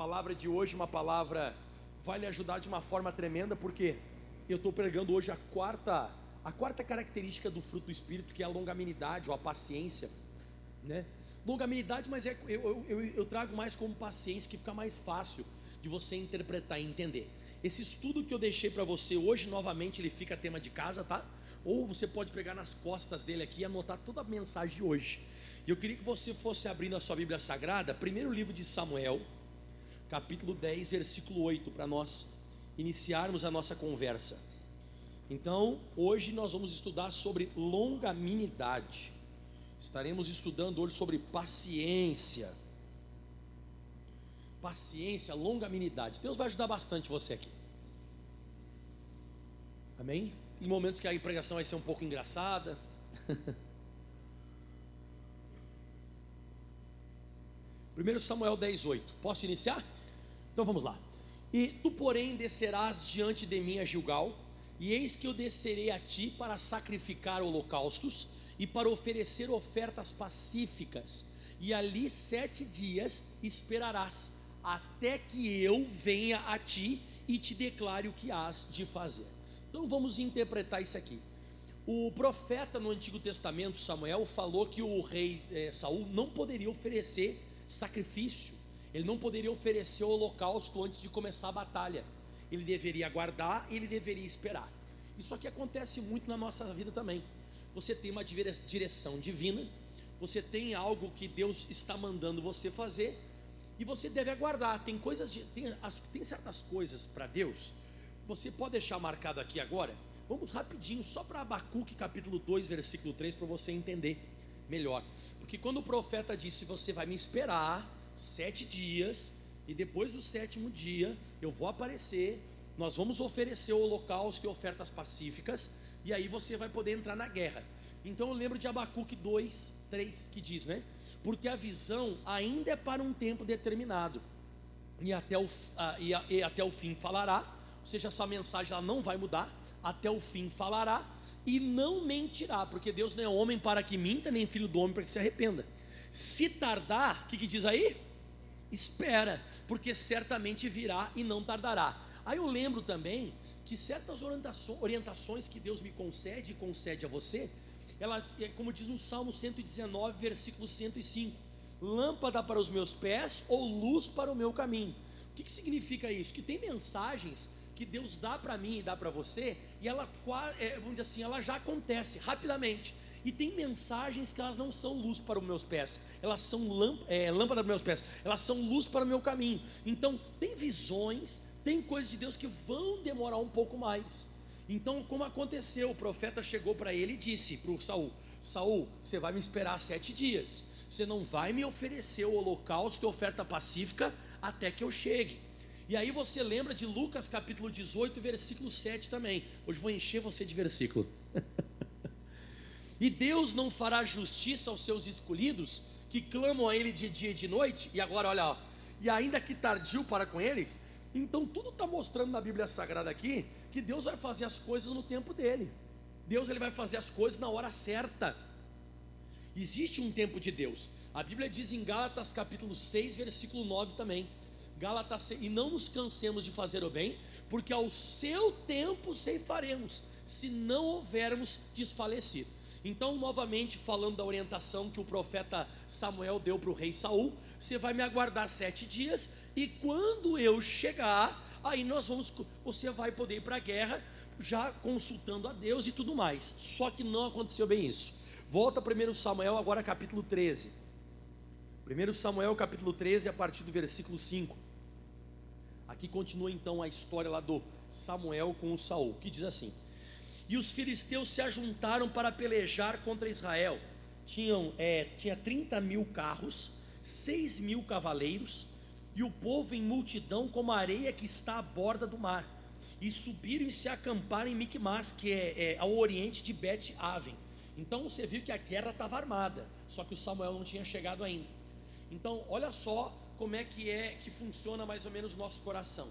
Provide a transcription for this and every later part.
palavra de hoje, uma palavra vai lhe ajudar de uma forma tremenda, porque eu estou pregando hoje a quarta característica do fruto do Espírito, que é a longanimidade ou a paciência, né? Longanimidade, mas eu trago mais como paciência, que fica mais fácil de você interpretar e entender. Esse estudo que eu deixei para você hoje, novamente, ele fica tema de casa, tá? Ou você pode pegar nas costas dele aqui e anotar toda a mensagem de hoje. E eu queria que você fosse abrindo a sua Bíblia Sagrada, primeiro livro de Samuel, capítulo 10, versículo 8, para nós iniciarmos a nossa conversa. Então, hoje nós vamos estudar sobre longanimidade. Estaremos estudando hoje sobre paciência. Paciência, longanimidade. Deus vai ajudar bastante você aqui. Amém? Em momentos que a pregação vai ser um pouco engraçada. 1 Samuel 10:8. Posso iniciar? Então vamos lá. E tu, porém, descerás diante de mim a Gilgal, e eis que eu descerei a ti para sacrificar holocaustos e para oferecer ofertas pacíficas, e ali 7 dias esperarás, até que eu venha a ti e te declare o que hás de fazer. Então vamos interpretar isso aqui. O profeta no Antigo Testamento, Samuel, falou que o rei Saul não poderia oferecer sacrifício, ele não poderia oferecer holocausto antes de começar a batalha. Ele deveria aguardar, ele deveria esperar. Isso aqui acontece muito na nossa vida também. Você tem uma direção divina, você tem algo que Deus está mandando você fazer, e você deve aguardar. Tem certas coisas para Deus. Você pode deixar marcado aqui agora. Vamos rapidinho só para Abacuque capítulo 2 versículo 3, para você entender melhor. Porque quando o profeta disse: você vai me esperar 7 dias, e depois do 7º dia eu vou aparecer, nós vamos oferecer o holocausto e ofertas pacíficas, e aí você vai poder entrar na guerra. Então eu lembro de Abacuque 2:3, que diz, né? Porque a visão ainda é para um tempo determinado, e até o fim falará. Ou seja, essa mensagem ela não vai mudar. Até o fim falará e não mentirá, porque Deus não é homem para que minta, nem filho do homem para que se arrependa. Se tardar, o que diz aí? Espera, porque certamente virá e não tardará. Aí eu lembro também que certas orientações que Deus me concede e concede a você, ela é como diz no Salmo 119, versículo 105: lâmpada para os meus pés ou luz para o meu caminho. O que significa isso? Que tem mensagens que Deus dá para mim e dá para você, e ela, vamos dizer assim, ela já acontece rapidamente. E tem mensagens que elas não são luz para os meus pés, elas são lâmpada para os meus pés, elas são luz para o meu caminho. Então tem visões, tem coisas de Deus que vão demorar um pouco mais. Então, como aconteceu, o profeta chegou para ele e disse para o Saul: Saul, você vai me esperar 7 dias, você não vai me oferecer o holocausto e oferta pacífica até que eu chegue. E aí você lembra de Lucas capítulo 18, versículo 7 também. Hoje vou encher você de versículo. E Deus não fará justiça aos seus escolhidos, que clamam a Ele de dia e de noite. E agora olha, ó, e ainda que tardio para com eles. Então tudo está mostrando na Bíblia Sagrada aqui, que Deus vai fazer as coisas no tempo dele. Deus ele vai fazer as coisas na hora certa. Existe um tempo de Deus. A Bíblia diz em Gálatas capítulo 6, versículo 9 também. Gálatas 6: e não nos cansemos de fazer o bem, porque ao seu tempo ceifaremos, se não houvermos desfalecido. Então, novamente falando da orientação que o profeta Samuel deu para o rei Saul: você vai me aguardar 7 dias, e quando eu chegar, aí você vai poder ir para a guerra, já consultando a Deus e tudo mais. Só que não aconteceu bem isso. Volta 1 Samuel agora capítulo 13. 1 Samuel capítulo 13, a partir do versículo 5. Aqui continua então a história lá do Samuel com o Saul, que diz assim: e os filisteus se ajuntaram para pelejar contra Israel. Tinha 30.000 carros, 6.000 cavaleiros, e o povo em multidão como a areia que está à borda do mar. E subiram e se acamparam em Micmas, que é ao oriente de Bet-Aven. Então você viu que a guerra estava armada, só que o Samuel não tinha chegado ainda. Então olha só como é que funciona mais ou menos o nosso coração.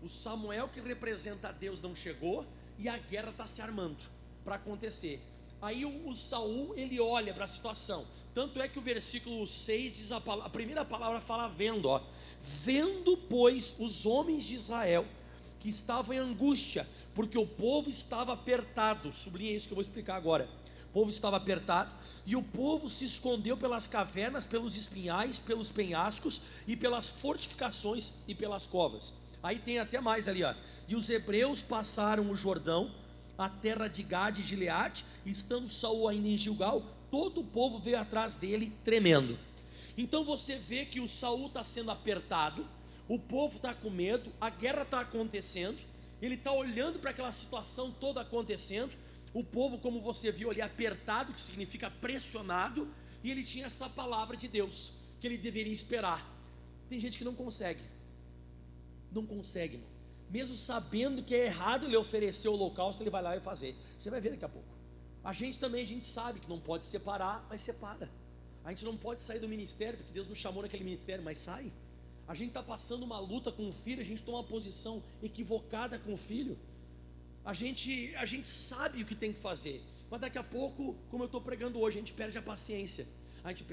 O Samuel que representa a Deus não chegou, e a guerra está se armando para acontecer. Aí o Saul, ele olha para a situação. Tanto é que o versículo 6 diz a primeira palavra fala vendo, ó. Vendo, pois, os homens de Israel que estavam em angústia, porque o povo estava apertado. Sublinha isso que eu vou explicar agora. O povo estava apertado, e o povo se escondeu pelas cavernas, pelos espinhais, pelos penhascos, e pelas fortificações e pelas covas. Aí tem até mais ali, ó. E os hebreus passaram o Jordão, a terra de Gade e Gileade, e estando Saul ainda em Gilgal, todo o povo veio atrás dele tremendo. Então você vê que o Saul está sendo apertado, o povo está com medo, a guerra está acontecendo, ele está olhando para aquela situação toda acontecendo, o povo, como você viu ali, apertado, que significa pressionado, e ele tinha essa palavra de Deus, que ele deveria esperar. Tem gente que não consegue, irmão. Mesmo sabendo que é errado ele oferecer o holocausto, ele vai lá e fazer. Você vai ver daqui a pouco. A gente sabe que não pode separar, mas separa. A gente não pode sair do ministério, porque Deus nos chamou naquele ministério, mas sai. A gente está passando uma luta com o filho, a gente toma uma posição equivocada com o filho. A gente sabe o que tem que fazer, mas daqui a pouco, como eu estou pregando hoje, a gente perde a paciência. A gente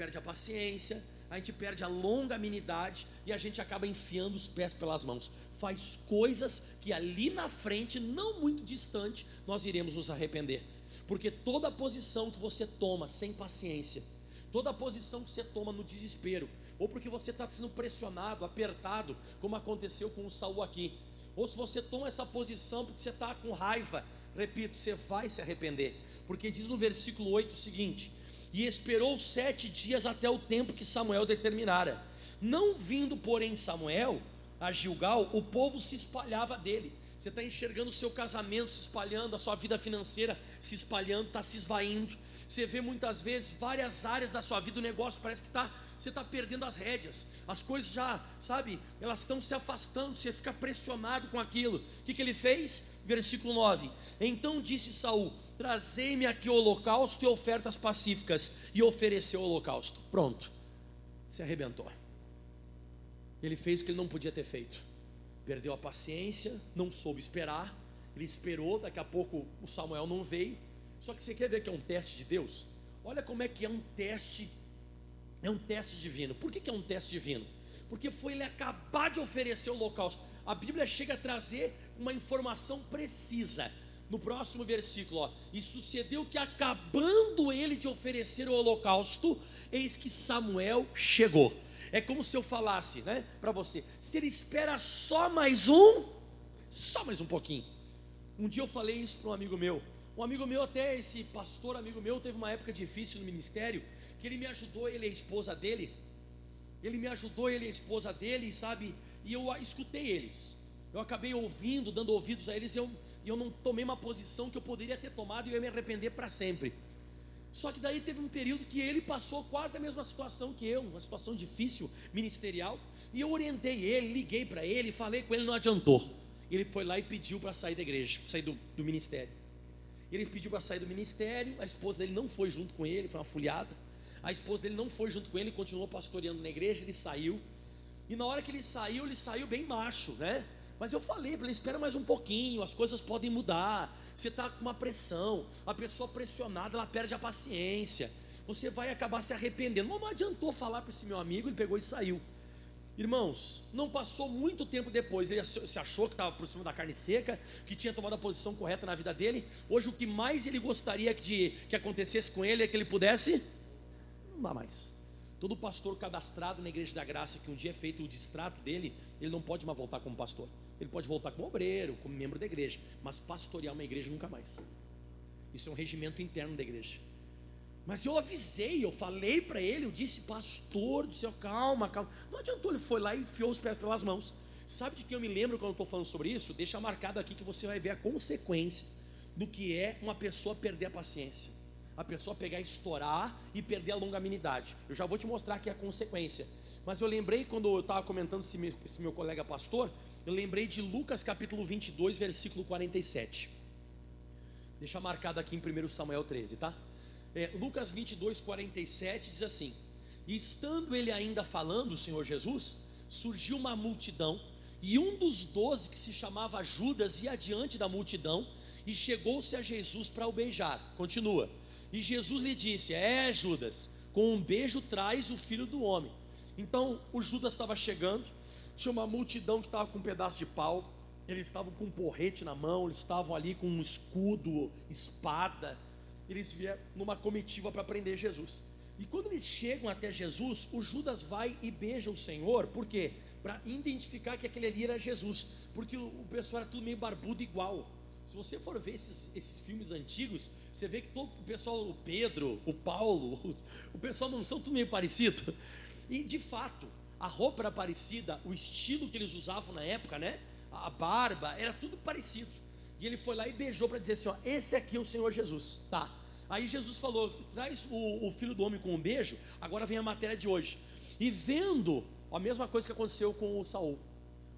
perde a longanimidade, e a gente acaba enfiando os pés pelas mãos. Faz coisas que ali na frente, não muito distante, nós iremos nos arrepender. Porque toda posição que você toma sem paciência, toda posição que você toma no desespero, ou porque você está sendo pressionado, apertado, como aconteceu com o Saul aqui, ou se você toma essa posição porque você está com raiva, repito, você vai se arrepender. Porque diz no versículo 8 o seguinte: e esperou 7 dias até o tempo que Samuel determinara. Não vindo, porém, Samuel a Gilgal, o povo se espalhava dele. Você está enxergando o seu casamento se espalhando, a sua vida financeira se espalhando, está se esvaindo. Você vê muitas vezes várias áreas da sua vida, o negócio parece que você está perdendo as rédeas, as coisas já, sabe, elas estão se afastando, você fica pressionado com aquilo. O que ele fez? Versículo 9: então disse Saul: trazei-me aqui o holocausto e ofertas pacíficas. E ofereceu o holocausto. Pronto, se arrebentou. Ele fez o que ele não podia ter feito, perdeu a paciência, não soube esperar. Ele esperou, daqui a pouco o Samuel não veio. Só que você quer ver que é um teste de Deus? Olha como é que é um teste divino. Por que é um teste divino? Porque foi ele acabar de oferecer o holocausto. A Bíblia chega a trazer uma informação precisa no próximo versículo, ó. E sucedeu que, acabando ele de oferecer o holocausto, eis que Samuel chegou. É como se eu falasse, né, para você: se ele espera só mais um pouquinho. Um dia eu falei isso para um amigo meu, até esse pastor amigo meu, teve uma época difícil no ministério, que ele me ajudou, ele e a esposa dele, sabe, e eu escutei eles, eu acabei ouvindo, dando ouvidos a eles, e eu não tomei uma posição que eu poderia ter tomado, e eu ia me arrepender para sempre. Só que daí teve um período que ele passou quase a mesma situação que eu, uma situação difícil, ministerial, e eu orientei ele, liguei para ele, falei com ele, não adiantou. Ele foi lá e pediu para sair da igreja, sair do ministério. Ele pediu para sair do ministério, a esposa dele não foi junto com ele, foi uma fulhada. A esposa dele não foi junto com ele, continuou pastoreando na igreja, ele saiu. E na hora que ele saiu bem macho, né? Mas eu falei para ele: espera mais um pouquinho, as coisas podem mudar. Você está com uma pressão, a pessoa pressionada, ela perde a paciência, você vai acabar se arrependendo. Não adiantou falar para esse meu amigo, ele pegou e saiu. Irmãos, não passou muito tempo depois, ele se achou que estava por cima da carne seca, que tinha tomado a posição correta na vida dele. Hoje o que mais ele gostaria que acontecesse com ele é que ele pudesse, não dá mais. Todo pastor cadastrado na Igreja da Graça, que um dia é feito o distrato dele, ele não pode mais voltar como pastor. Ele pode voltar como obreiro, como membro da igreja, mas pastorear uma igreja nunca mais. Isso é um regimento interno da igreja. Mas eu avisei, eu falei para ele, eu disse: pastor do céu, calma. Não adiantou, ele foi lá e enfiou os pés pelas mãos. Sabe de que eu me lembro quando eu estou falando sobre isso? Deixa marcado aqui que você vai ver a consequência do que é uma pessoa perder a paciência, a pessoa pegar e estourar e perder a longanimidade. Eu já vou te mostrar aqui a consequência. Mas eu lembrei, quando eu estava comentando esse meu colega pastor, eu lembrei de Lucas capítulo 22, versículo 47. Deixa marcado aqui em 1 Samuel 13, tá? Lucas 22, 47 diz assim: e estando ele ainda falando, o Senhor Jesus, surgiu uma multidão, e um dos 12, que se chamava Judas, ia adiante da multidão, e chegou-se a Jesus para o beijar. Continua: E Jesus lhe disse: Judas, com um beijo traz o filho do homem. Então o Judas estava chegando, tinha uma multidão que estava com um pedaço de pau, eles estavam com um porrete na mão, eles estavam ali com um escudo, espada, eles vieram numa comitiva para prender Jesus. E quando eles chegam até Jesus, o Judas vai e beija o Senhor. Por quê? Para identificar que aquele ali era Jesus, porque o pessoal era tudo meio barbudo igual. Se você for ver esses filmes antigos, você vê que todo o pessoal, o Pedro, o Paulo, o pessoal não são tudo meio parecido. E de fato, a roupa era parecida, o estilo que eles usavam na época, né? A barba, era tudo parecido. E ele foi lá e beijou para dizer assim: ó, esse aqui é o Senhor Jesus. Tá. Aí Jesus falou: traz o filho do homem com um beijo. Agora vem a matéria de hoje. E vendo a mesma coisa que aconteceu com o Saul.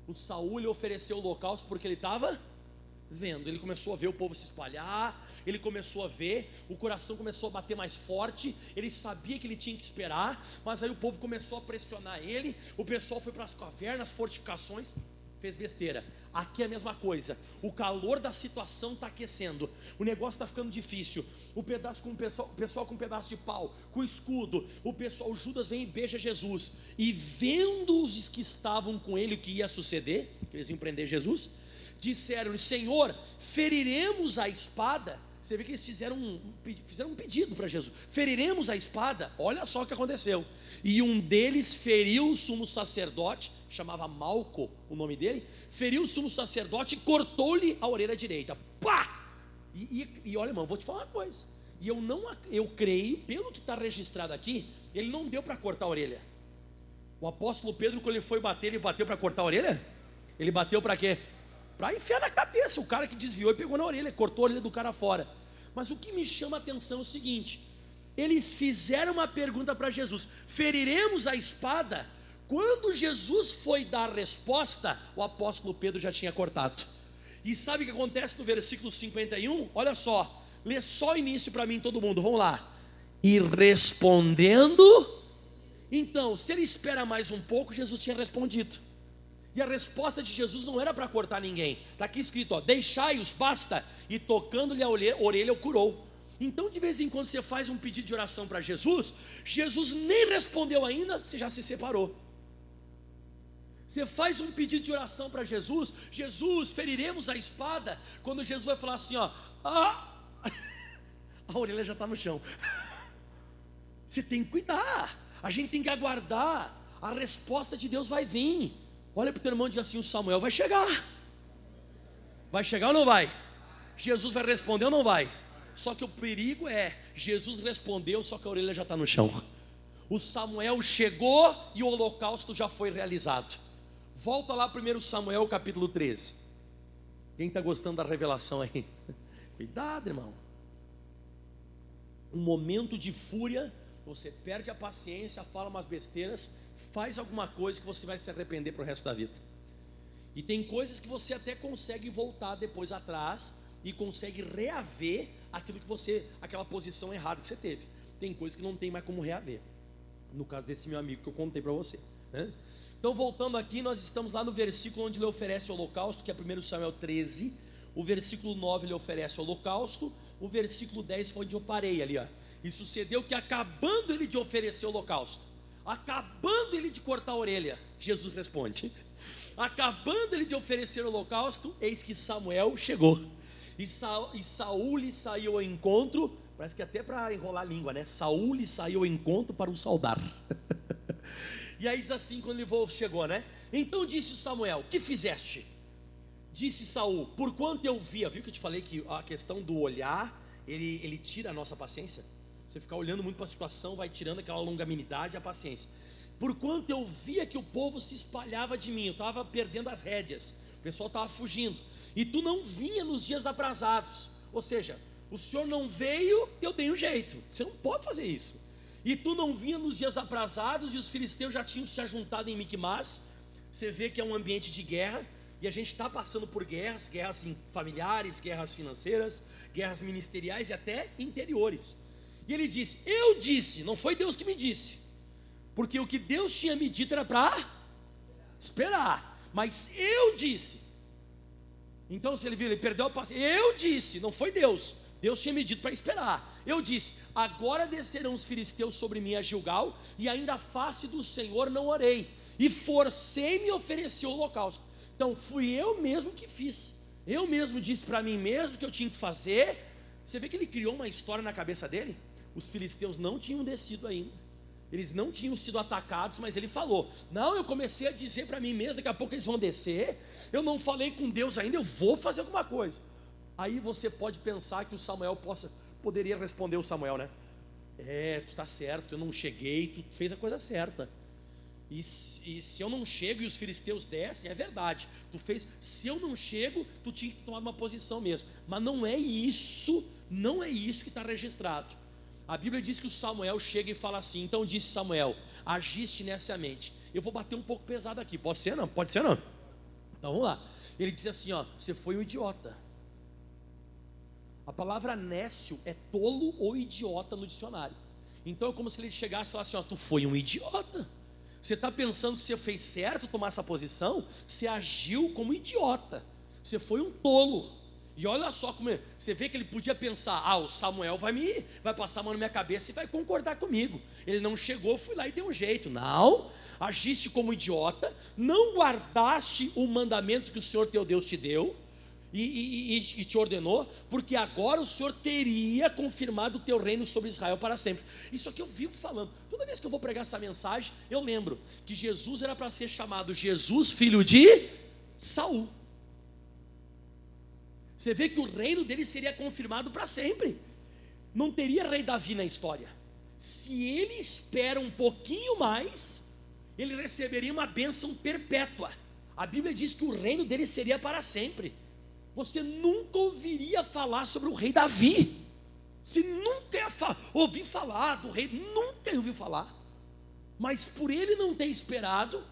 O Saul lhe ofereceu o holocausto porque ele estava vendo. Ele começou a ver o povo se espalhar, ele começou a ver, o coração começou a bater mais forte, ele sabia que ele tinha que esperar, mas aí o povo começou a pressionar ele, o pessoal foi para as cavernas, fortificações, fez besteira. Aqui é a mesma coisa, o calor da situação está aquecendo, o negócio está ficando difícil, o pessoal com um pedaço de pau, com escudo, o Judas vem e beija Jesus, e vendo os que estavam com ele o que ia suceder, que eles iam prender Jesus, disseram-lhe: Senhor, feriremos a espada? Você vê que eles fizeram um pedido para Jesus: feriremos a espada? Olha só o que aconteceu. E um deles feriu o sumo sacerdote, chamava Malco o nome dele, feriu o sumo sacerdote e cortou-lhe a orelha direita. Pá! E olha, irmão, vou te falar uma coisa. E eu creio, pelo que está registrado aqui, ele não deu para cortar a orelha. O apóstolo Pedro, quando ele foi bater, ele bateu para cortar a orelha? Ele bateu para quê? Para enfiar na cabeça. O cara que desviou e pegou na orelha, cortou a orelha do cara fora. Mas o que me chama a atenção é o seguinte: eles fizeram uma pergunta para Jesus: feriremos a espada? Quando Jesus foi dar a resposta, o apóstolo Pedro já tinha cortado. E sabe o que acontece no versículo 51? Olha só, lê só o início para mim, todo mundo, vamos lá. E respondendo, então, se ele espera mais um pouco, Jesus tinha respondido. E a resposta de Jesus não era para cortar ninguém. Está aqui escrito, ó: deixai-os, basta. E tocando-lhe a orelha, o curou. Então de vez em quando você faz um pedido de oração para Jesus, Jesus nem respondeu ainda, você já se separou. Você faz um pedido de oração para Jesus: Jesus, feriremos a espada. Quando Jesus vai falar assim, ó, a orelha já está no chão. Você tem que cuidar, a gente tem que aguardar, a resposta de Deus vai vir. Olha para o teu irmão e diz assim: o Samuel vai chegar. Vai chegar ou não vai? Jesus vai responder ou não vai? Só que o perigo é, Jesus respondeu, só que a orelha já está no chão. O Samuel chegou e o holocausto já foi realizado. Volta lá 1 Samuel capítulo 13. Quem está gostando da revelação aí? Cuidado, irmão. Um momento de fúria, você perde a paciência, fala umas besteiras, faz alguma coisa que você vai se arrepender para o resto da vida. E tem coisas que você até consegue voltar depois atrás e consegue reaver aquela posição errada que você teve. Tem coisas que não tem mais como reaver. No caso desse meu amigo que eu contei para você, né? Então voltando aqui, nós estamos lá no versículo onde ele oferece o holocausto, que é 1 Samuel 13. O versículo 9 ele oferece o holocausto. O versículo 10 foi onde eu parei ali, ó. E sucedeu que, acabando ele de oferecer o holocausto, acabando ele de cortar a orelha, Jesus responde. Acabando ele de oferecer o holocausto, eis que Samuel chegou. E Saul lhe saiu ao encontro. Parece que até para enrolar a língua, né? Saul lhe saiu ao encontro para o saudar. E aí diz assim, quando ele chegou, né? Então disse Samuel: que fizeste? Disse Saul: porquanto eu via. Viu que eu te falei que a questão do olhar, ele tira a nossa paciência? Você ficar olhando muito para a situação, vai tirando aquela longanimidade e a paciência. Porquanto eu via que o povo se espalhava de mim, eu estava perdendo as rédeas, o pessoal estava fugindo, e tu não vinha nos dias aprazados. Ou seja, o Senhor não veio, eu dei um jeito. Você não pode fazer isso. E tu não vinha nos dias aprazados, e os filisteus já tinham se ajuntado em Miquimás. Você vê que é um ambiente de guerra, e a gente está passando por guerras familiares, guerras financeiras, guerras ministeriais e até interiores. E ele disse: eu disse, não foi Deus que me disse, porque o que Deus tinha me dito era para esperar, mas eu disse. Então se ele viu, ele perdeu a paciência. Eu disse, não foi Deus, Deus tinha me dito para esperar. eu disse: agora descerão os filisteus sobre mim a Gilgal, e ainda a face do Senhor não orei, e forcei-me a oferecer o holocausto. Então fui eu mesmo que fiz, eu mesmo disse para mim mesmo que eu tinha que fazer. Você vê que ele criou uma história na cabeça dele. Os filisteus não tinham descido ainda, eles não tinham sido atacados, mas ele falou: não, eu comecei a dizer para mim mesmo, daqui a pouco eles vão descer, eu não falei com Deus ainda, eu vou fazer alguma coisa. Aí você pode pensar que o Samuel poderia responder o Samuel, né? Tu está certo, eu não cheguei, tu fez a coisa certa. E se eu não chego e os filisteus descem, é verdade, tu fez. Se eu não chego, tu tinha que tomar uma posição mesmo. Mas não é isso que está registrado. A Bíblia diz que o Samuel chega e fala assim: então disse Samuel, agiste nessa mente. Eu vou bater um pouco pesado aqui, pode ser não? Pode ser não? Então vamos lá. Ele diz assim: você foi um idiota. A palavra nécio é tolo ou idiota no dicionário. Então é como se ele chegasse e falasse: tu foi um idiota. Você está pensando que você fez certo tomar essa posição? Você agiu como idiota, você foi um tolo. E olha só como você vê que ele podia pensar: o Samuel vai passar a mão na minha cabeça e vai concordar comigo. Ele não chegou, fui lá e deu um jeito. Não, agiste como idiota, não guardaste o mandamento que o Senhor teu Deus te deu e te ordenou, porque agora o Senhor teria confirmado o teu reino sobre Israel para sempre. Isso aqui eu vivo falando, toda vez que eu vou pregar essa mensagem, eu lembro que Jesus era para ser chamado Jesus, filho de Saul. Você vê que o reino dele seria confirmado para sempre, não teria rei Davi na história. Se ele espera um pouquinho mais, ele receberia uma bênção perpétua. A Bíblia diz que o reino dele seria para sempre. Você nunca ouviria falar sobre o rei Davi, você nunca ia ouvir falar do rei, nunca ia ouvir falar. Mas por ele não ter esperado,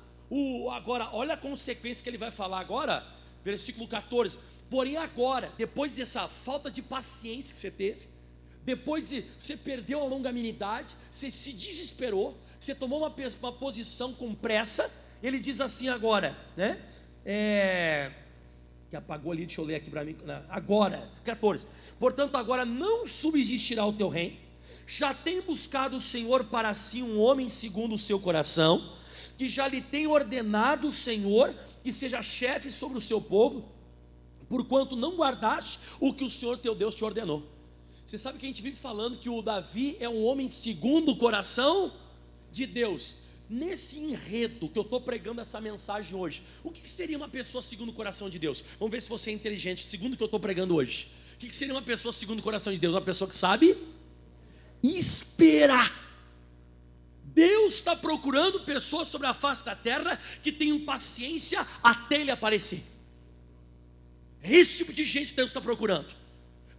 agora olha a consequência que ele vai falar agora, versículo 14. Porém agora, depois dessa falta de paciência que você teve, depois de você perdeu a longanimidade, você se desesperou, você tomou uma posição com pressa, ele diz assim agora, né? Que apagou ali, deixa eu ler aqui para mim. Agora, 14. Portanto, agora não subsistirá o teu reino. Já tem buscado o Senhor para si um homem segundo o seu coração, que já lhe tem ordenado o Senhor que seja chefe sobre o seu povo, porquanto não guardaste o que o Senhor teu Deus te ordenou. Você sabe que a gente vive falando que o Davi é um homem segundo o coração de Deus. Nesse enredo que eu estou pregando essa mensagem hoje, o que seria uma pessoa segundo o coração de Deus? Vamos ver se você é inteligente, segundo o que eu estou pregando hoje. O que seria uma pessoa segundo o coração de Deus? Uma pessoa que sabe esperar. Deus está procurando pessoas sobre a face da terra que tenham paciência até Ele aparecer. É esse tipo de gente que Deus está procurando.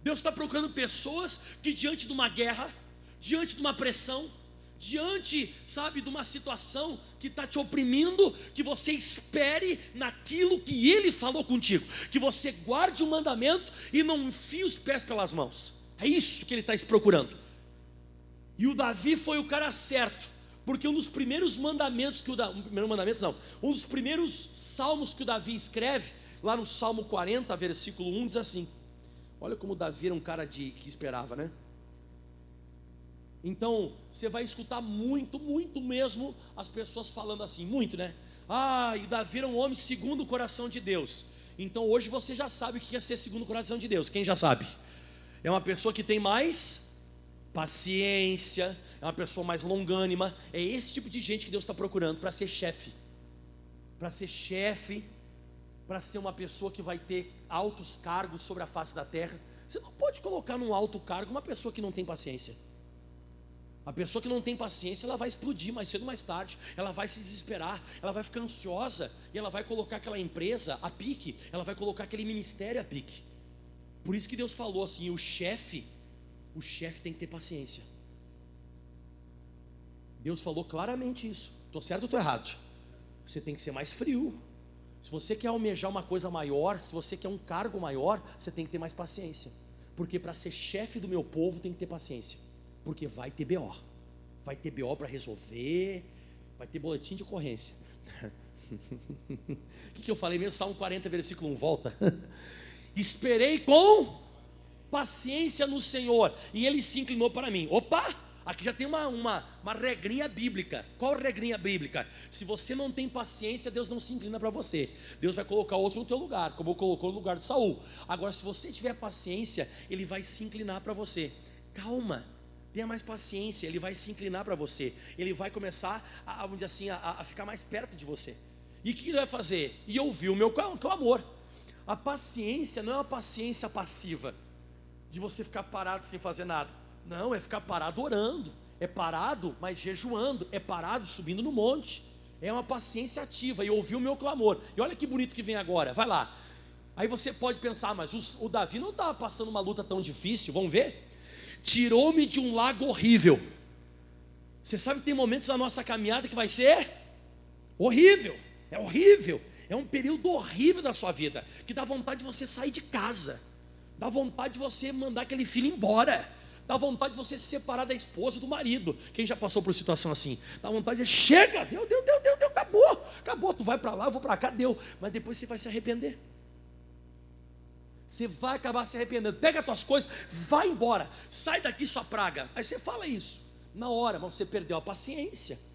Deus está procurando pessoas que diante de uma guerra, diante de uma pressão, diante, sabe, de uma situação que está te oprimindo, que você espere naquilo que Ele falou contigo, que você guarde o mandamento e não enfie os pés pelas mãos. É isso que Ele está procurando. E o Davi foi o cara certo, porque um dos primeiros mandamentos que um dos primeiros salmos que o Davi escreve, lá no Salmo 40, versículo 1, diz assim: olha como Davi era um cara que esperava, né? Então, você vai escutar muito mesmo as pessoas falando assim, muito, né? E Davi era um homem segundo o coração de Deus. Então hoje você já sabe o que é ser segundo o coração de Deus. Quem já sabe? É uma pessoa que tem mais paciência, é uma pessoa mais longânima. É esse tipo de gente que Deus está procurando para ser chefe. Para ser chefe, para ser uma pessoa que vai ter altos cargos sobre a face da terra. Você não pode colocar num alto cargo uma pessoa que não tem paciência. A pessoa que não tem paciência, ela vai explodir mais cedo ou mais tarde, ela vai se desesperar, ela vai ficar ansiosa, e ela vai colocar aquela empresa a pique, ela vai colocar aquele ministério a pique. Por isso que Deus falou assim: o chefe tem que ter paciência. Deus falou claramente isso. Estou certo ou estou errado? Você tem que ser mais frio. Se você quer almejar uma coisa maior, se você quer um cargo maior, você tem que ter mais paciência. Porque para ser chefe do meu povo tem que ter paciência. Porque vai ter BO para resolver, vai ter boletim de ocorrência. O que eu falei mesmo? Salmo 40, versículo 1, volta. Esperei com paciência no Senhor, e ele se inclinou para mim. Opa, aqui já tem uma regrinha bíblica. Qual regrinha bíblica? Se você não tem paciência, Deus não se inclina para você. Deus vai colocar outro no teu lugar, como colocou no lugar de Saul. Agora, se você tiver paciência, ele vai se inclinar para você. Calma, tenha mais paciência, ele vai se inclinar para você. Ele vai começar vamos dizer assim, a ficar mais perto de você. E o que ele vai fazer? E ouvir o meu clamor. A paciência não é uma paciência passiva, de você ficar parado sem fazer nada. Não, é ficar parado orando, é parado, mas jejuando, é parado subindo no monte. É uma paciência ativa, e ouvir o meu clamor. E olha que bonito que vem agora, vai lá. Aí você pode pensar, mas o Davi não estava passando uma luta tão difícil, vamos ver? Tirou-me de um lago horrível. Você sabe que tem momentos na nossa caminhada que vai ser horrível, é horrível. É um período horrível da sua vida, que dá vontade de você sair de casa, dá vontade de você mandar aquele filho embora, dá vontade de você se separar da esposa, do marido. Quem já passou por situação assim? Dá vontade de chega, deu, acabou, tu vai para lá, eu vou para cá, deu. Mas depois você vai se arrepender. Você vai acabar se arrependendo. Pega as tuas coisas, vai embora, sai daqui sua praga. Aí você fala isso, na hora, mas você perdeu a paciência.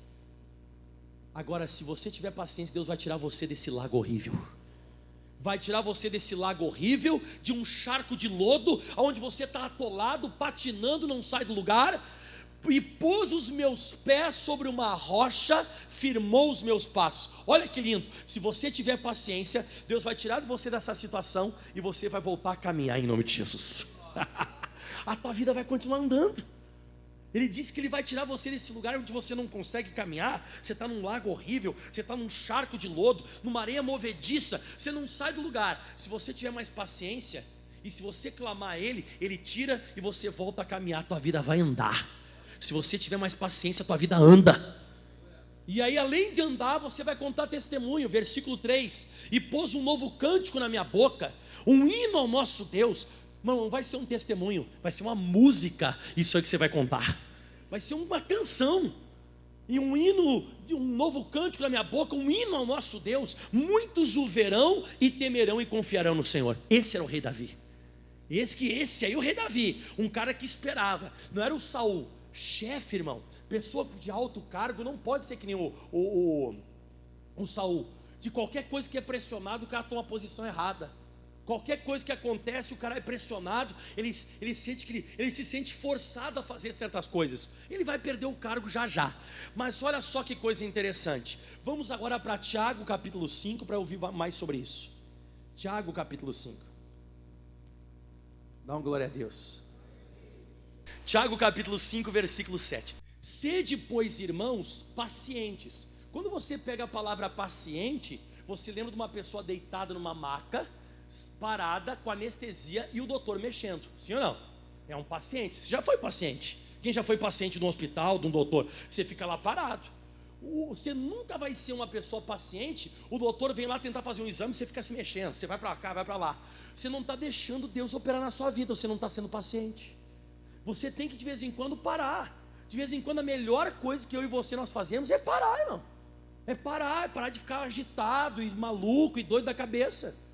Agora, se você tiver paciência, Deus vai tirar você desse lago horrível. Vai tirar você desse lago horrível, de um charco de lodo, onde você está atolado, patinando, não sai do lugar. E pôs os meus pés sobre uma rocha, firmou os meus passos. Olha que lindo, se você tiver paciência, Deus vai tirar de você dessa situação, e você vai voltar a caminhar em nome de Jesus. A tua vida vai continuar andando. Ele disse que ele vai tirar você desse lugar onde você não consegue caminhar. Você está num lago horrível, você está num charco de lodo, numa areia movediça, você não sai do lugar. Se você tiver mais paciência, e se você clamar a Ele, Ele tira e você volta a caminhar, a tua vida vai andar. Se você tiver mais paciência, a tua vida anda. E aí, além de andar, você vai contar testemunho. Versículo 3: e pôs um novo cântico na minha boca, um hino ao nosso Deus. Não vai ser um testemunho, vai ser uma música. Isso aí que você vai contar, vai ser uma canção, e um hino, um novo cântico na minha boca, um hino ao nosso Deus. Muitos o verão e temerão e confiarão no Senhor. Esse era o rei Davi. Esse aí é o rei Davi, um cara que esperava. Não era o Saul, chefe, irmão, pessoa de alto cargo. Não pode ser que nem o Saul. De qualquer coisa que é pressionado, o cara toma a posição errada. Qualquer coisa que acontece, o cara é pressionado, ele se sente forçado a fazer certas coisas. Ele vai perder o cargo já. Mas olha só que coisa interessante. Vamos agora para Tiago capítulo 5, para ouvir mais sobre isso. Tiago capítulo 5. Dá uma glória a Deus. Tiago capítulo 5, versículo 7. Sede, pois, irmãos, pacientes. Quando você pega a palavra paciente, você lembra de uma pessoa deitada numa maca, parada, com anestesia, e o doutor mexendo, sim ou não? É um paciente. Você já foi paciente? Quem já foi paciente de um hospital, de um doutor? Você fica lá parado. Você nunca vai ser uma pessoa paciente. O doutor vem lá tentar fazer um exame, você fica se mexendo, você vai para cá, vai para lá. Você não está deixando Deus operar na sua vida, você não está sendo paciente. Você tem que de vez em quando parar. De vez em quando a melhor coisa que eu e você nós fazemos é parar, irmão. É parar de ficar agitado e maluco e doido da cabeça.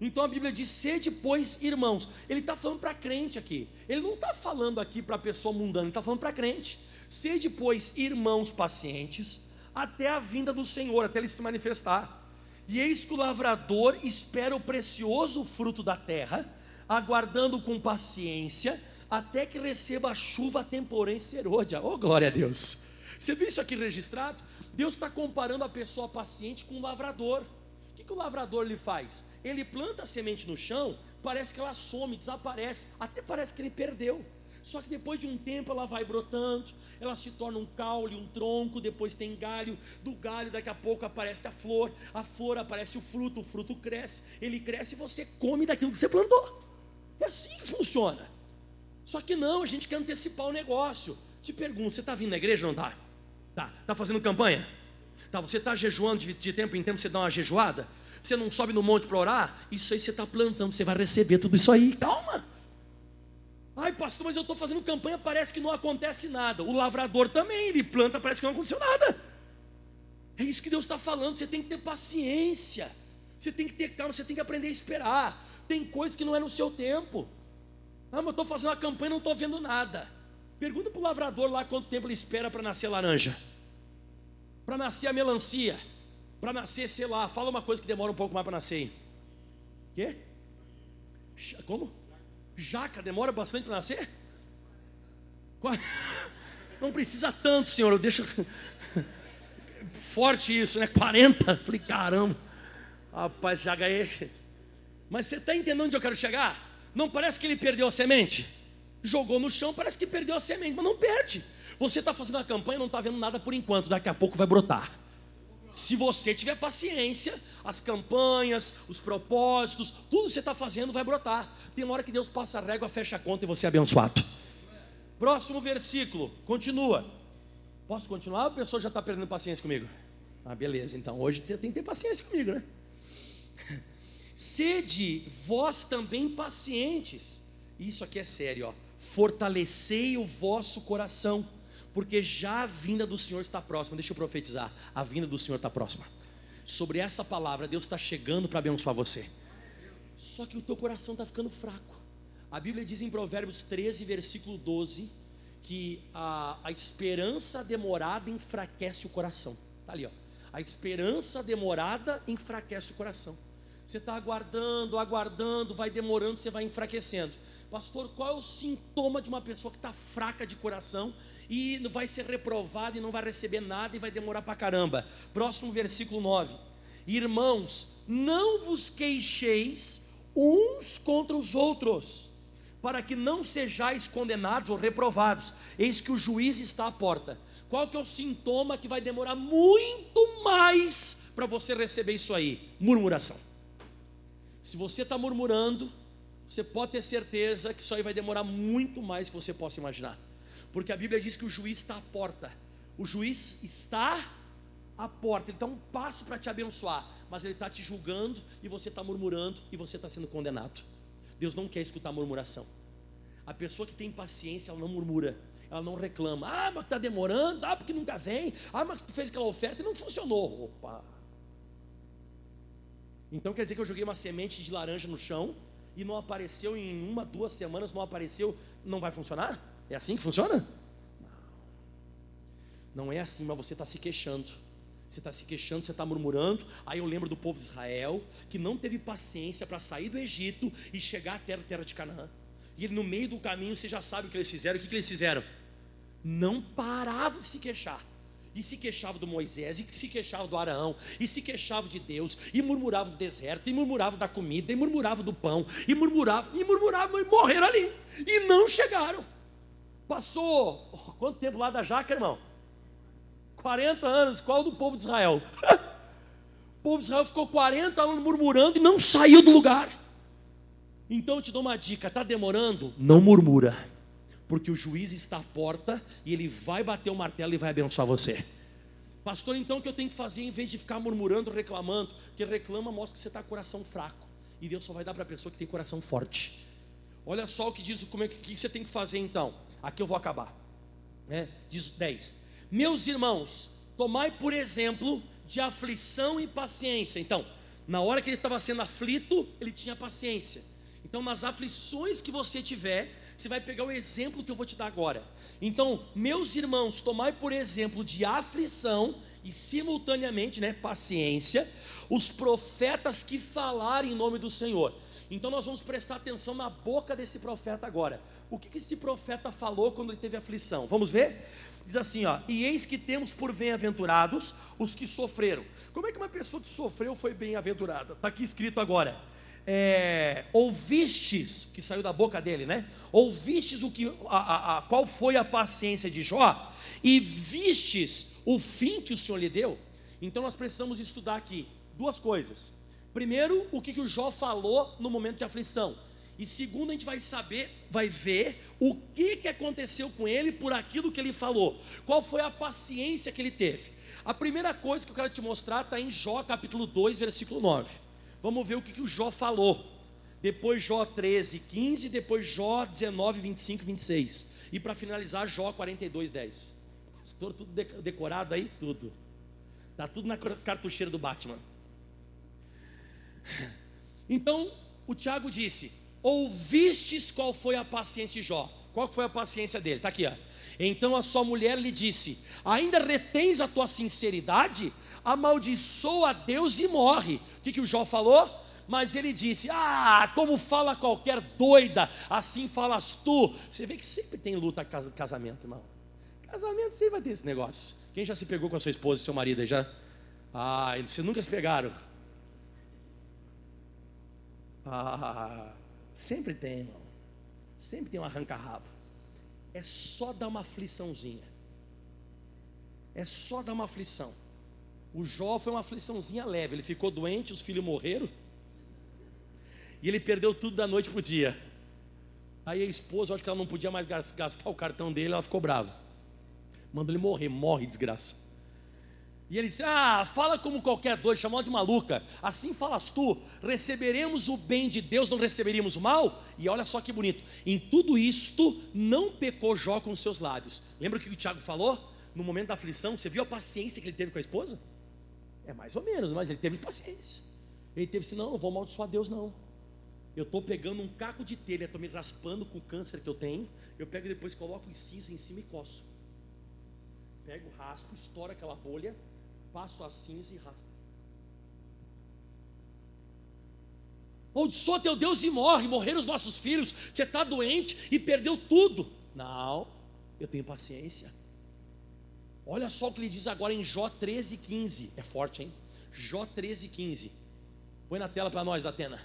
Então a Bíblia diz: sede, pois, irmãos. Ele está falando para crente aqui. Ele não está falando aqui para pessoa mundana, ele está falando para crente. Sede, pois, irmãos pacientes, até a vinda do Senhor, até Ele se manifestar. E eis que o lavrador espera o precioso fruto da terra, aguardando com paciência, até que receba a chuva temporã e serôdia. Oh, glória a Deus. Você viu isso aqui registrado? Deus está comparando a pessoa paciente com o lavrador. O que o lavrador lhe faz? Ele planta a semente no chão, parece que ela some, desaparece, até parece que ele perdeu. Só que depois de um tempo ela vai brotando, ela se torna um caule, um tronco, depois tem galho, do galho daqui a pouco aparece a flor aparece o fruto cresce, ele cresce e você come daquilo que você plantou. É assim que funciona. Só que não, a gente quer antecipar o negócio. Te pergunto, você está vindo na igreja ou não está? Está fazendo campanha? Tá, você está jejuando de tempo em tempo, você dá uma jejuada? Você não sobe no monte para orar? Isso aí você está plantando, você vai receber tudo isso aí, calma. Ai, pastor, mas eu estou fazendo campanha, parece que não acontece nada. O lavrador também, ele planta, parece que não aconteceu nada. É isso que Deus está falando. Você tem que ter paciência, você tem que ter calma, você tem que aprender a esperar. Tem coisas que não é no seu tempo. Ah, mas eu estou fazendo uma campanha e não estou vendo nada. Pergunta para o lavrador lá quanto tempo ele espera para nascer a laranja, para nascer a melancia, para nascer, sei lá, fala uma coisa que demora um pouco mais para nascer aí. Quê? Como? Jaca, demora bastante para nascer? Não precisa tanto, senhor, eu deixo forte isso, né? 40, falei, caramba, rapaz, já ganhei. Mas você está entendendo onde eu quero chegar? Não parece que ele perdeu a semente? Jogou no chão, parece que perdeu a semente, mas não perde. Você está fazendo a campanha e não está vendo nada por enquanto, daqui a pouco vai brotar. Se você tiver paciência, as campanhas, os propósitos, tudo que você está fazendo vai brotar. Tem uma hora que Deus passa a régua, fecha a conta e você é abençoado. Próximo versículo, continua. Posso continuar? A pessoa já está perdendo paciência comigo? Ah, beleza, então hoje você tem que ter paciência comigo, né? Sede vós também pacientes. Isso aqui é sério, ó. Fortalecei o vosso coração, porque já a vinda do Senhor está próxima. Deixa eu profetizar, a vinda do Senhor está próxima. Sobre essa palavra, Deus está chegando para abençoar você. Só que o teu coração está ficando fraco. A Bíblia diz em Provérbios 13, versículo 12, que a esperança demorada enfraquece o coração. Está ali, ó. A esperança demorada enfraquece o coração. Você está aguardando, vai demorando, você vai enfraquecendo. Pastor, qual é o sintoma de uma pessoa que está fraca de coração e vai ser reprovada e não vai receber nada e vai demorar para caramba? Próximo versículo 9. Irmãos, não vos queixeis uns contra os outros, para que não sejais condenados ou reprovados. Eis que o juiz está à porta. Qual que é o sintoma que vai demorar muito mais para você receber isso aí? Murmuração. Se você está murmurando, você pode ter certeza que isso aí vai demorar muito mais que você possa imaginar, porque a Bíblia diz que o juiz está à porta. O juiz está à porta, ele está um passo para te abençoar, mas ele está te julgando e você está murmurando e você está sendo condenado. Deus não quer escutar murmuração. A pessoa que tem paciência, ela não murmura, ela não reclama. Ah, mas está demorando, ah, porque nunca vem, ah, mas tu fez aquela oferta e não funcionou. Opa! Então quer dizer que eu joguei uma semente de laranja no chão e não apareceu em 1, 2 semanas, não apareceu, não vai funcionar? É assim que funciona? Não é assim, mas você está se queixando. Você está se queixando, você está murmurando. Aí eu lembro do povo de Israel, que não teve paciência para sair do Egito e chegar à terra de Canaã. E ele, no meio do caminho, você já sabe o que eles fizeram. O que eles fizeram? Não paravam de se queixar. E se queixavam do Moisés, e se queixavam do Araão, e se queixavam de Deus, e murmuravam do deserto, e murmuravam da comida, e murmuravam do pão, e murmuravam, e morreram ali, e não chegaram. Passou, quanto tempo lá da jaca, irmão? 40 anos, qual do povo de Israel? O povo de Israel ficou 40 anos murmurando e não saiu do lugar. Então eu te dou uma dica, está demorando? Não murmura, porque o juiz está à porta e ele vai bater o martelo e vai abençoar você. Pastor, então o que eu tenho que fazer em vez de ficar murmurando, reclamando? Porque reclama mostra que você está com coração fraco, e Deus só vai dar para a pessoa que tem coração forte. Olha só o que diz, como é que você tem que fazer então. Aqui eu vou acabar, diz 10. Meus irmãos, tomai por exemplo de aflição e paciência. Então, na hora que ele estava sendo aflito, ele tinha paciência. Então, nas aflições que você tiver, você vai pegar o exemplo que eu vou te dar agora. Então, meus irmãos, tomai por exemplo de aflição e simultaneamente, paciência, os profetas que falarem em nome do Senhor. Então nós vamos prestar atenção na boca desse profeta agora. O que esse profeta falou quando ele teve aflição? Vamos ver? Diz assim, ó: e eis que temos por bem-aventurados os que sofreram. Como é que uma pessoa que sofreu foi bem-aventurada? Está aqui escrito agora. Ouvistes, que saiu da boca dele, ouvistes qual foi a paciência de Jó, e vistes o fim que o Senhor lhe deu. Então nós precisamos estudar aqui duas coisas. Primeiro, o que o Jó falou no momento de aflição, e segundo, a gente vai ver o que aconteceu com ele por aquilo que ele falou, qual foi a paciência que ele teve. A primeira coisa que eu quero te mostrar está em Jó capítulo 2, versículo 9. Vamos ver o que o Jó falou. Depois Jó 13, 15, depois Jó 19, 25 e 26. E para finalizar, Jó 42, 10. Pastor, tudo decorado aí? Tudo. Está tudo na cartucheira do Batman. Então, o Tiago disse: ouvistes qual foi a paciência de Jó. Qual foi a paciência dele? Está aqui, ó. Então a sua mulher lhe disse: ainda retens a tua sinceridade? Amaldiçoa a Deus e morre. O que o Jó falou? Mas ele disse: como fala qualquer doida, assim falas tu. Você vê que sempre tem luta casamento, irmão. Casamento sempre vai ter esse negócio. Quem já se pegou com a sua esposa e seu marido aí já? Vocês nunca se pegaram? Sempre tem, irmão. Sempre tem um arranca-rabo. É só dar uma afliçãozinha. É só dar uma aflição. O Jó foi uma afliçãozinha leve. Ele ficou doente, os filhos morreram, e ele perdeu tudo da noite para o dia. Aí a esposa, eu acho que ela não podia mais gastar o cartão dele, ela ficou brava. Manda ele morrer, morre, desgraça. E ele disse: fala como qualquer doido, chamou ela de maluca. Assim falas tu, receberemos o bem de Deus, não receberíamos o mal? E olha só que bonito, em tudo isto não pecou Jó com seus lábios. Lembra o que o Tiago falou? No momento da aflição, você viu a paciência que ele teve com a esposa? É mais ou menos, mas ele teve paciência. Ele teve assim: não vou amaldiçoar Deus não. Eu estou pegando um caco de telha, estou me raspando com o câncer que eu tenho. Eu pego e depois coloco em cinza em cima e coço. Pego, raspo, estouro aquela bolha, passo a cinza e raspo. Amaldiçoa teu Deus e morre. Morreram os nossos filhos. Você está doente e perdeu tudo. Não, eu tenho paciência. Olha só o que ele diz agora em Jó 13,15. É forte, hein? Jó 13,15. Põe na tela para nós, Datena.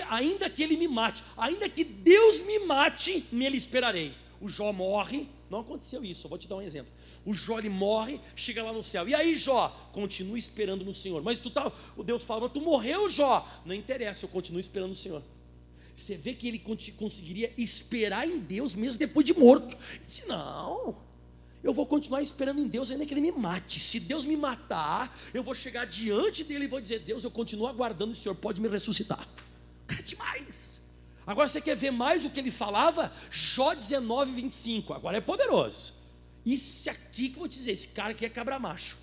Ainda que ele me mate, ainda que Deus me mate, nele esperarei. O Jó morre. Não aconteceu isso, eu vou te dar um exemplo. O Jó ele morre, chega lá no céu. E aí, Jó? Continua esperando no Senhor. Mas o Deus fala: mas tu morreu, Jó. Não interessa, eu continuo esperando no Senhor. Você vê que ele conseguiria esperar em Deus mesmo depois de morto. Ele disse: não, eu vou continuar esperando em Deus ainda que ele me mate. Se Deus me matar, eu vou chegar diante dele e vou dizer: Deus, eu continuo aguardando, o Senhor pode me ressuscitar. Cara, demais. Agora você quer ver mais o que ele falava? Jó 19:25. Agora é poderoso. Isso aqui que eu vou te dizer, esse cara aqui é cabra macho.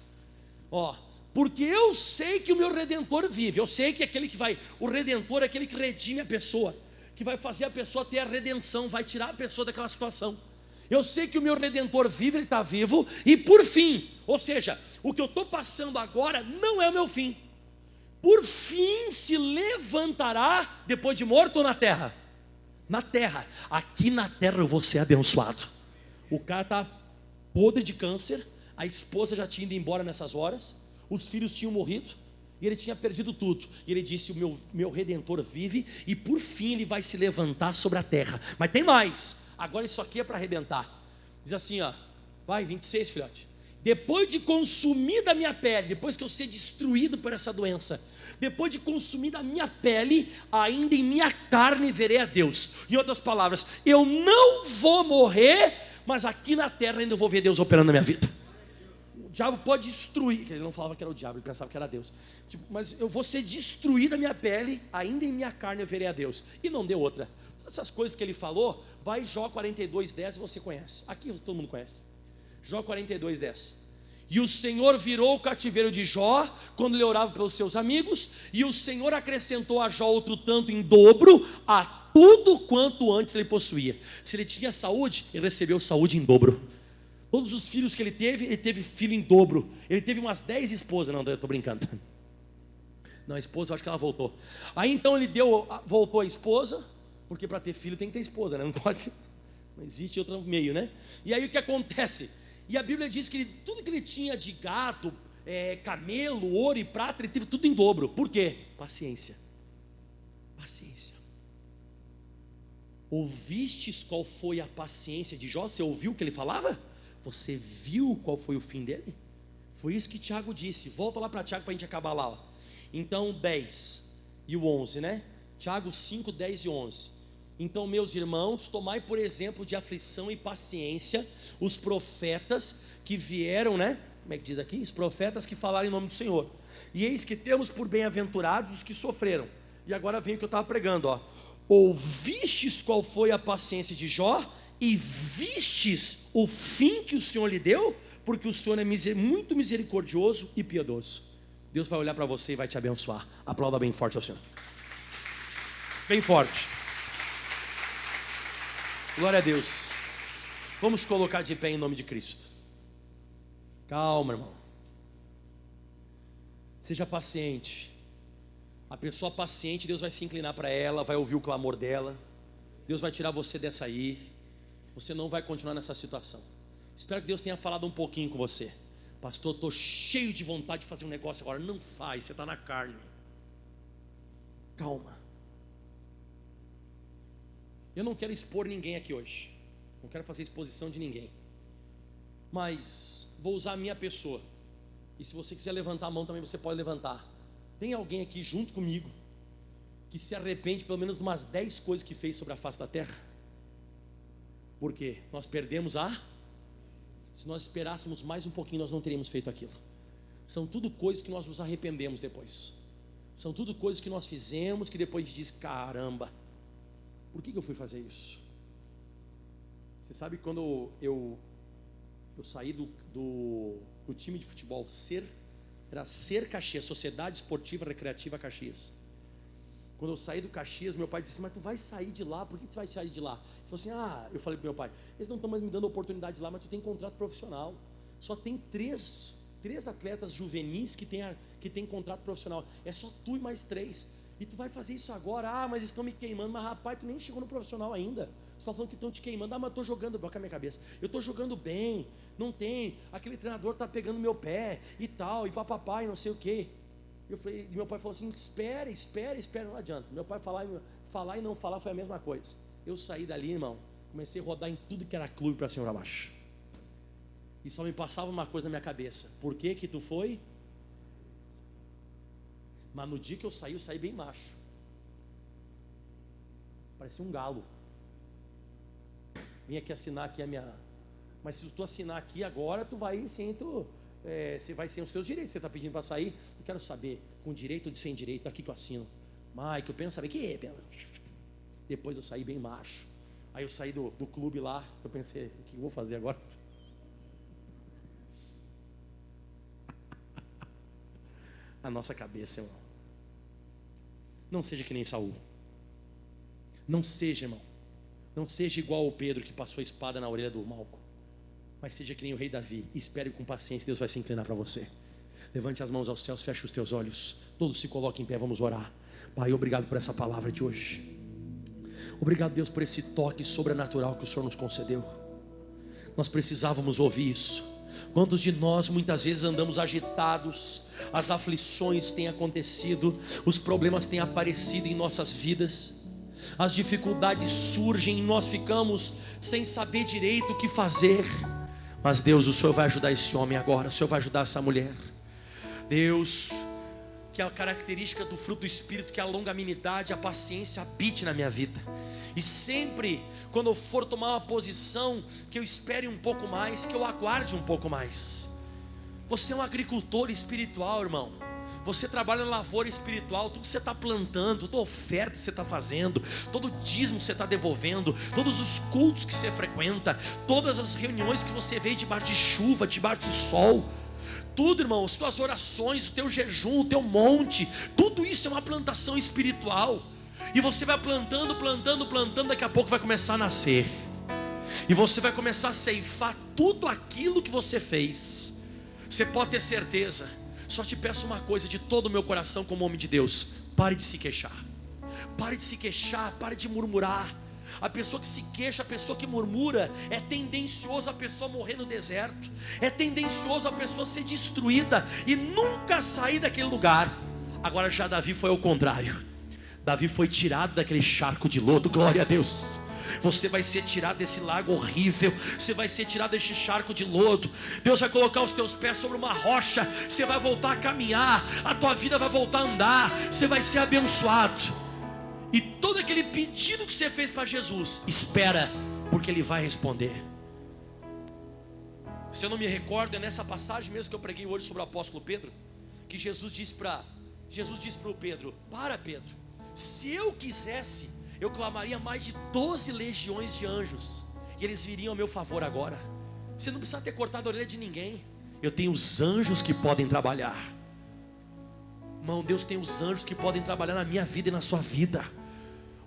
Porque eu sei que o meu Redentor vive. Eu sei que o Redentor é aquele que redime a pessoa, que vai fazer a pessoa ter a redenção, vai tirar a pessoa daquela situação. Eu sei que o meu Redentor vive, ele está vivo. E por fim, ou seja, o que eu estou passando agora não é o meu fim. Por fim se levantará depois de morto ou na terra? Na terra. Aqui na terra eu vou ser abençoado. O cara está podre de câncer, a esposa já tinha ido embora nessas horas, os filhos tinham morrido e ele tinha perdido tudo. E ele disse: o meu Redentor vive e por fim ele vai se levantar sobre a terra. Mas tem mais. Agora isso aqui é para arrebentar. Diz assim, vai, 26, filhote. Depois de consumir da minha pele, depois que eu ser destruído por essa doença, depois de consumir da minha pele, ainda em minha carne verei a Deus. Em outras palavras, eu não vou morrer, mas aqui na terra ainda vou ver Deus operando na minha vida. O diabo pode destruir, ele não falava que era o diabo, ele pensava que era Deus. Mas eu vou ser destruído da minha pele, ainda em minha carne eu verei a Deus. E não deu outra. Todas essas coisas que ele falou, vai Jó 42:10, você conhece. Aqui todo mundo conhece. Jó 42:10. E o Senhor virou o cativeiro de Jó, quando ele orava pelos seus amigos, e o Senhor acrescentou a Jó outro tanto em dobro, a tudo quanto antes ele possuía. Se ele tinha saúde, ele recebeu saúde em dobro. Todos os filhos que ele teve filho em dobro. Ele teve umas 10 esposas, não, eu estou brincando. Não, a esposa, eu acho que ela voltou. Aí então ele voltou a esposa, porque para ter filho tem que ter esposa, né? Não existe outro meio, né? E aí o que acontece? E a Bíblia diz que tudo que ele tinha de gado, camelo, ouro e prata, ele teve tudo em dobro. Por quê? Paciência. Paciência. Ouvistes qual foi a paciência de Jó? Você ouviu o que ele falava? Você viu qual foi o fim dele? Foi isso que Tiago disse. Volta lá para Tiago para a gente acabar lá. Então 10 e o 11, né? Tiago 5, 10 e 11. Então, meus irmãos, tomai por exemplo de aflição e paciência os profetas que vieram, né? Como é que diz aqui? Os profetas que falaram em nome do Senhor. E eis que temos por bem-aventurados os que sofreram. E agora vem o que eu estava pregando, ouvistes qual foi a paciência de Jó e vistes o fim que o Senhor lhe deu, porque o Senhor é muito misericordioso e piedoso. Deus vai olhar para você e vai te abençoar. Aplauda bem forte ao Senhor. Bem forte. Glória a Deus. Vamos colocar de pé em nome de Cristo. Calma, irmão. Seja paciente. A pessoa paciente, Deus vai se inclinar para ela, vai ouvir o clamor dela. Deus vai tirar você dessa aí. Você não vai continuar nessa situação. Espero que Deus tenha falado um pouquinho com você. Pastor, estou cheio de vontade de fazer um negócio agora. Não faz, você está na carne. Calma. Eu não quero expor ninguém aqui hoje. Não quero fazer exposição de ninguém. Mas vou usar a minha pessoa. E se você quiser levantar a mão também, você pode levantar. Tem alguém aqui junto comigo que se arrepende pelo menos de umas 10 coisas que fez sobre a face da terra? Por quê? Nós perdemos Se nós esperássemos mais um pouquinho, nós não teríamos feito aquilo. São tudo coisas que nós nos arrependemos depois. São tudo coisas que nós fizemos que depois a gente diz: caramba, por que eu fui fazer isso? Você sabe que quando eu saí do time de futebol, era Ser Caxias, Sociedade Esportiva Recreativa Caxias. Quando eu saí do Caxias, meu pai disse: mas tu vai sair de lá, por que você vai sair de lá? Ele falou assim: eu falei pro meu pai, eles não estão mais me dando oportunidade lá, mas tu tem contrato profissional. Só tem três atletas juvenis que tem contrato profissional. É só tu e mais 3. E tu vai fazer isso agora? Mas estão me queimando. Mas rapaz, tu nem chegou no profissional ainda. Tu está falando que estão te queimando. Mas eu estou jogando, boca a minha cabeça. Eu estou jogando bem. Não tem. Aquele treinador está pegando meu pé e tal, e papapá, e não sei o quê. E meu pai falou assim: espera, não adianta. Meu pai falar e não falar foi a mesma coisa. Eu saí dali, irmão, comecei a rodar em tudo que era clube para cima e para baixo. E só me passava uma coisa na minha cabeça: por que tu foi? Mas no dia que eu saí bem macho. Parecia um galo. Vim aqui assinar aqui a minha... Mas se tu assinar aqui agora, tu vai sem você vai sem os teus direitos. Você está pedindo para sair? Eu quero saber, com direito ou sem direito, aqui que eu assino. Mike, eu penso, sabe que depois eu saí bem macho. Aí eu saí do clube lá. Eu pensei: o que eu vou fazer agora? A nossa cabeça, irmão. Não seja que nem Saul. Não seja, irmão. Não seja igual o Pedro que passou a espada na orelha do Malco. Mas seja que nem o rei Davi. Espere com paciência, Deus vai se inclinar para você. Levante as mãos aos céus, feche os teus olhos. Todos se coloquem em pé, vamos orar. Pai, obrigado por essa palavra de hoje. Obrigado, Deus, por esse toque sobrenatural que o Senhor nos concedeu. Nós precisávamos ouvir isso. Quantos de nós muitas vezes andamos agitados, as aflições têm acontecido, os problemas têm aparecido em nossas vidas, as dificuldades surgem e nós ficamos sem saber direito o que fazer. Mas Deus, o Senhor vai ajudar esse homem agora, o Senhor vai ajudar essa mulher. Deus, que a característica do fruto do Espírito, que é a longanimidade, a paciência habite na minha vida. E sempre, quando eu for tomar uma posição, que eu espere um pouco mais, que eu aguarde um pouco mais. Você é um agricultor espiritual, irmão. Você trabalha na lavoura espiritual. Tudo que você está plantando, toda oferta que você está fazendo, todo dízimo que você está devolvendo, todos os cultos que você frequenta, todas as reuniões que você vê debaixo de chuva, debaixo do sol, tudo, irmão, as tuas orações, o teu jejum, o teu monte, tudo isso é uma plantação espiritual. E você vai plantando, daqui a pouco vai começar a nascer. E você vai começar a ceifar tudo aquilo que você fez. Você pode ter certeza. Só te peço uma coisa de todo o meu coração como homem de Deus: pare de se queixar. Pare de se queixar, pare de murmurar. A pessoa que se queixa, a pessoa que murmura, é tendencioso a pessoa morrer no deserto. É tendencioso a pessoa ser destruída e nunca sair daquele lugar. Agora já Davi foi ao contrário. Davi foi tirado daquele charco de lodo. Glória a Deus. Você vai ser tirado desse lago horrível. Você vai ser tirado desse charco de lodo. Deus vai colocar os teus pés sobre uma rocha. Você vai voltar a caminhar. A tua vida vai voltar a andar. Você vai ser abençoado. E todo aquele pedido que você fez para Jesus, espera, porque Ele vai responder. Se eu não me recordo, é nessa passagem mesmo que eu preguei hoje sobre o apóstolo Pedro, que Jesus disse para o Pedro: para, Pedro, se eu quisesse, eu clamaria mais de 12 legiões de anjos, e eles viriam a meu favor agora. Você não precisa ter cortado a orelha de ninguém. Eu tenho os anjos que podem trabalhar. Irmão, Deus tem os anjos que podem trabalhar na minha vida e na sua vida.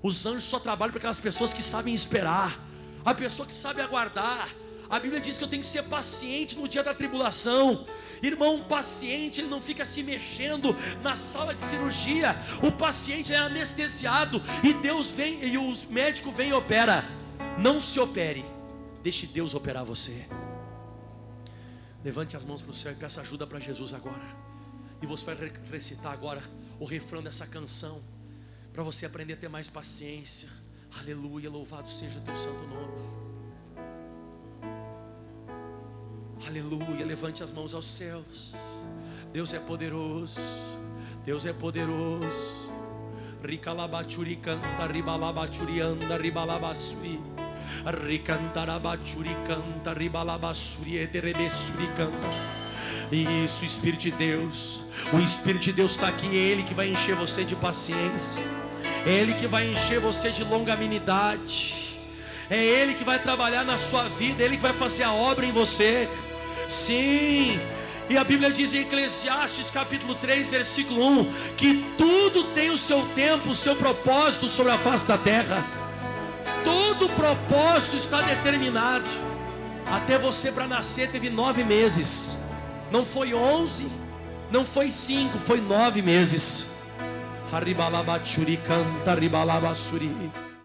Os anjos só trabalham para aquelas pessoas que sabem esperar. a pessoa que sabe aguardar. A Bíblia diz que eu tenho que ser paciente no dia da tribulação. Irmão, paciente, ele não fica se mexendo na sala de cirurgia. O paciente é anestesiado, e Deus vem, e os médicos vêm e opera. Não se opere, deixe Deus operar você. Levante as mãos para o céu e peça ajuda para Jesus agora. E você vai recitar agora o refrão dessa canção, para você aprender a ter mais paciência. Aleluia, louvado seja o teu santo nome. Aleluia, levante as mãos aos céus. Deus é poderoso, Deus é poderoso. Ricalabachuri canta, ribalabachuri anda, ribalabasuri. Ricantarabachuri canta, ribalabasuri, ederebessuri canta. Isso, Espírito de Deus. O Espírito de Deus está aqui. É Ele que vai encher você de paciência, é Ele que vai encher você de longanimidade, é Ele que vai trabalhar na sua vida, é Ele que vai fazer a obra em você. Sim, e a Bíblia diz em Eclesiastes capítulo 3 versículo 1 que tudo tem o seu tempo, o seu propósito sobre a face da terra. Todo propósito está determinado. Até você para nascer teve 9 meses. Não foi 11, não foi 5, foi 9 meses. Haribalabachuri canta, ribalabasuri.